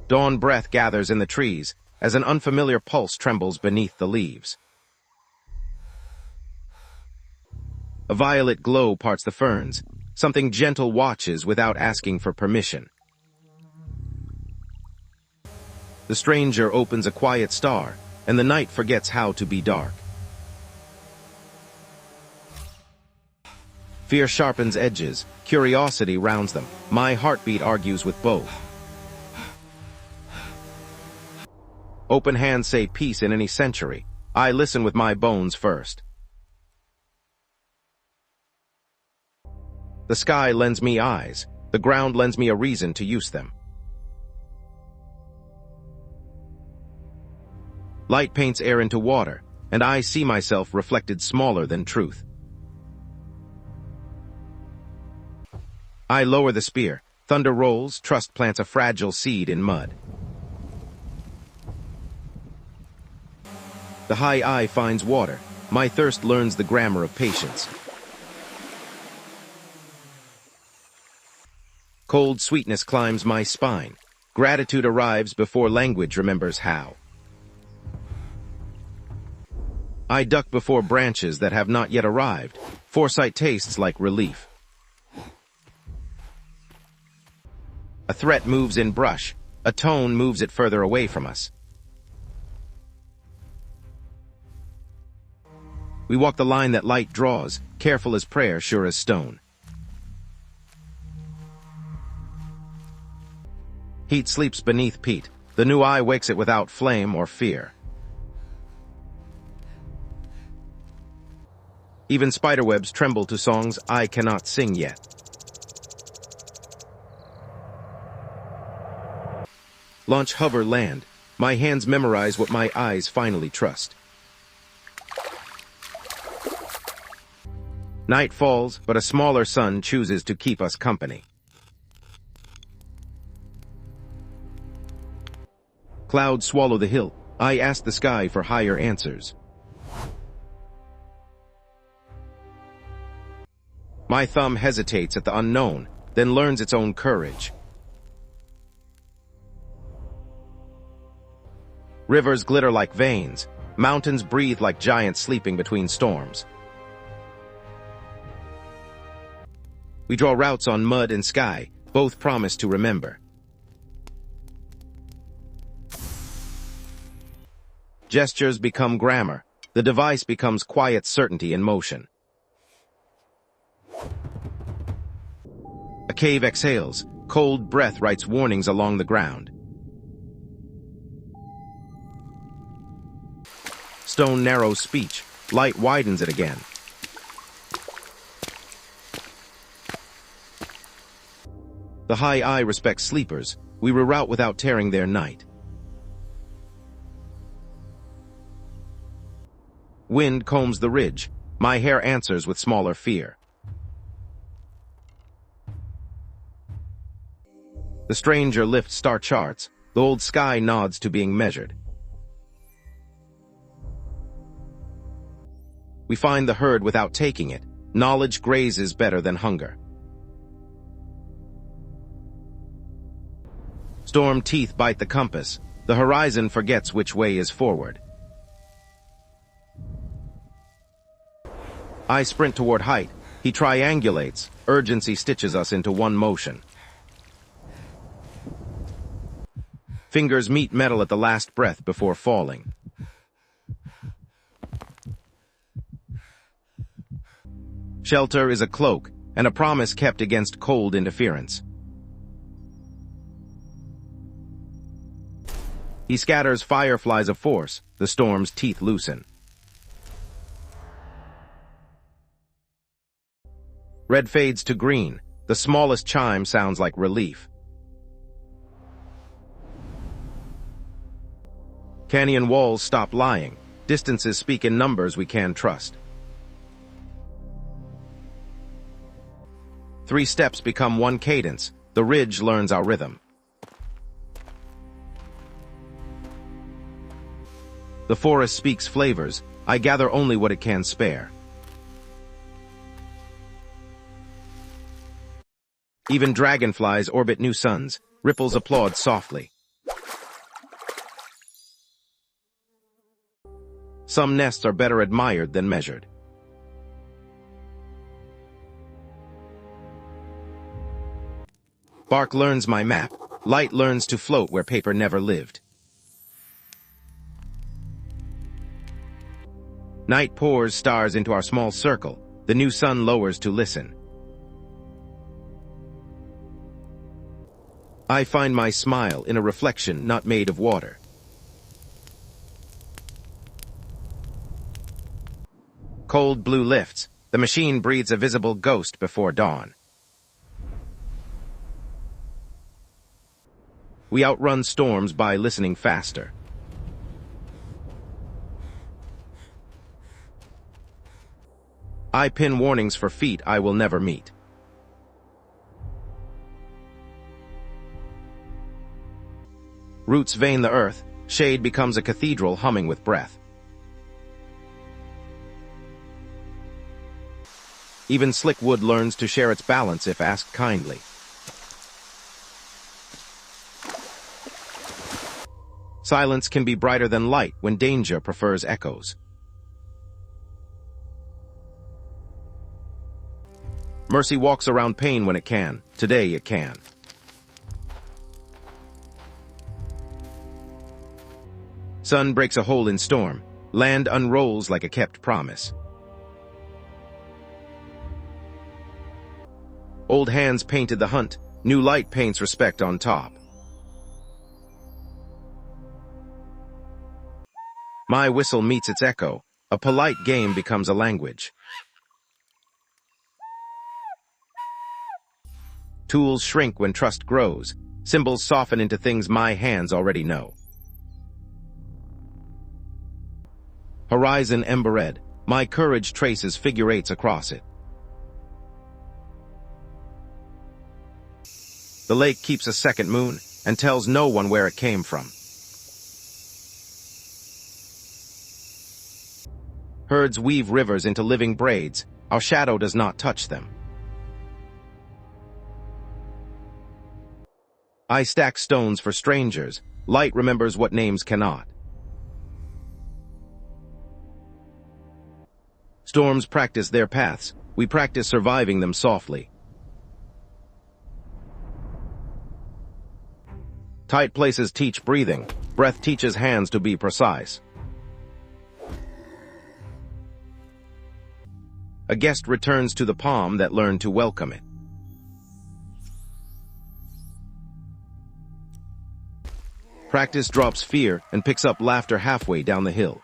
Dawn breath gathers in the trees as an unfamiliar pulse trembles beneath the leaves. A violet glow parts the ferns. Something gentle watches without asking for permission. The stranger opens a quiet star, and the night forgets how to be dark. Fear sharpens edges, curiosity rounds them. My heartbeat argues with both. Open hands say peace in any century. I listen with my bones first. The sky lends me eyes. The ground lends me a reason to use them. Light paints air into water, and I see myself reflected smaller than truth. I lower the spear. Thunder rolls, trust plants a fragile seed in mud. The high eye finds water. My thirst learns the grammar of patience. Cold sweetness climbs my spine. Gratitude arrives before language remembers how. I duck before branches that have not yet arrived. Foresight tastes like relief. A threat moves in brush. A tone moves it further away from us. We walk the line that light draws, careful as prayer, sure as stone. Heat sleeps beneath peat. The new eye wakes it without flame or fear. Even spiderwebs tremble to songs I cannot sing yet. Launch, hover, land. My hands memorize what my eyes finally trust. Night falls, but a smaller sun chooses to keep us company. Clouds swallow the hill. I ask the sky for higher answers. My thumb hesitates at the unknown, then learns its own courage. Rivers glitter like veins. Mountains breathe like giants sleeping between storms. We draw routes on mud and sky, both promise to remember. Gestures become grammar. The device becomes quiet certainty in motion. A cave exhales. Cold breath writes warnings along the ground. Stone narrows speech. Light widens it again. The high eye respects sleepers. We reroute without tearing their night. Wind combs the ridge. My hair answers with smaller fear. The stranger lifts star charts. The old sky nods to being measured. We find the herd without taking it. Knowledge grazes better than hunger. Storm teeth bite the compass. The horizon forgets which way is forward. I sprint toward height. He triangulates. Urgency stitches us into one motion. Fingers meet metal at the last breath before falling. Shelter is a cloak, and a promise kept against cold interference. He scatters fireflies of force. The storm's teeth loosen. Red fades to green. The smallest chime sounds like relief. Canyon walls stop lying. Distances speak in numbers we can trust. 3 steps become 1 cadence. The ridge learns our rhythm. The forest speaks flavors. I gather only what it can spare. Even dragonflies orbit new suns. Ripples applaud softly. Some nests are better admired than measured. Bark learns my map. Light learns to float where paper never lived. Night pours stars into our small circle. The new sun lowers to listen. I find my smile in a reflection not made of water. Cold blue lifts. The machine breathes a visible ghost before dawn. We outrun storms by listening faster. I pin warnings for feet I will never meet. Roots vein the earth. Shade becomes a cathedral humming with breath. Even slick wood learns to share its balance if asked kindly. Silence can be brighter than light when danger prefers echoes. Mercy walks around pain when it can. Today it can. Sun breaks a hole in storm. Land unrolls like a kept promise. Old hands painted the hunt. New light paints respect on top. My whistle meets its echo. A polite game becomes a language. Tools shrink when trust grows. Symbols soften into things my hands already know. Horizon ember-red. My courage traces figure eights across it. The lake keeps a second moon and tells no one where it came from. Herds weave rivers into living braids. Our shadow does not touch them. I stack stones for strangers. Light remembers what names cannot. Storms practice their paths. We practice surviving them softly. Tight places teach breathing. Breath teaches hands to be precise. A guest returns to the palm that learned to welcome it. Practice drops fear and picks up laughter halfway down the hill.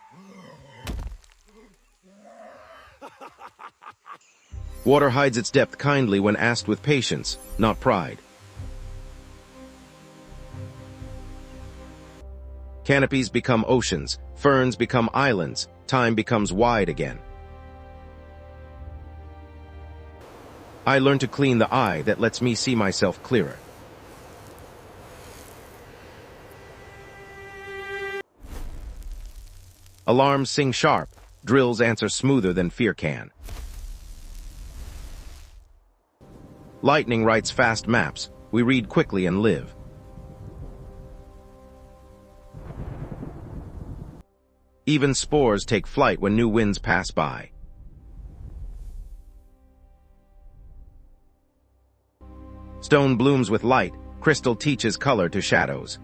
Water hides its depth kindly when asked with patience, not pride. Canopies become oceans, ferns become islands, time becomes wide again. I learn to clean the eye that lets me see myself clearer. Alarms sing sharp, drills answer smoother than fear can. Lightning writes fast maps, we read quickly and live. Even spores take flight when new winds pass by. Stone blooms with light, crystal teaches color to shadows.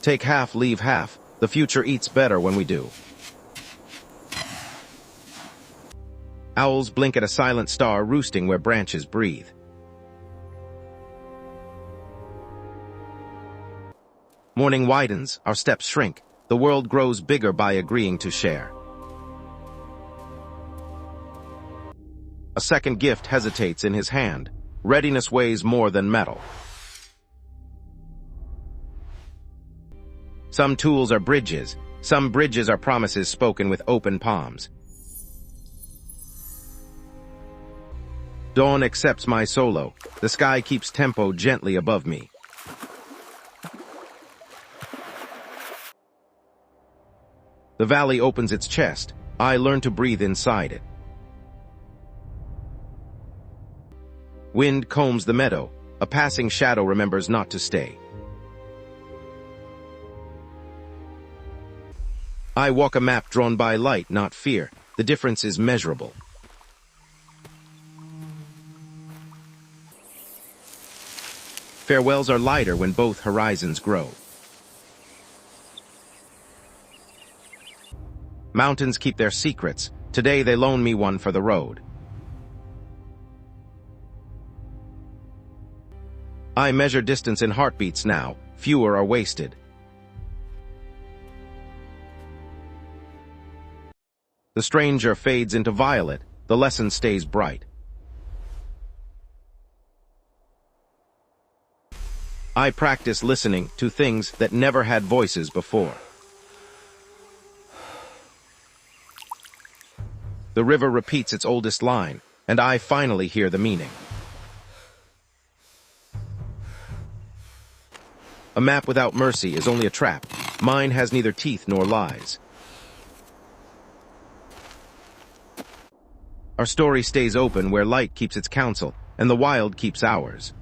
Take half, leave half. The future eats better when we do. Owls blink at a silent star roosting where branches breathe. Morning widens, our steps shrink. The world grows bigger by agreeing to share. A second gift hesitates in his hand. Readiness weighs more than metal. Some tools are bridges. Some bridges are promises spoken with open palms. Dawn accepts my solo. The sky keeps tempo gently above me. The valley opens its chest. I learn to breathe inside it. Wind combs the meadow. A passing shadow remembers not to stay. I walk a map drawn by light, not fear. The difference is measurable. Farewells are lighter when both horizons grow. Mountains keep their secrets. Today they loan me one for the road. I measure distance in heartbeats now. Fewer are wasted. The stranger fades into violet. The lesson stays bright. I practice listening to things that never had voices before. The river repeats its oldest line, and I finally hear the meaning. A map without mercy is only a trap. Mine has neither teeth nor lies. Our story stays open where light keeps its counsel, and the wild keeps ours.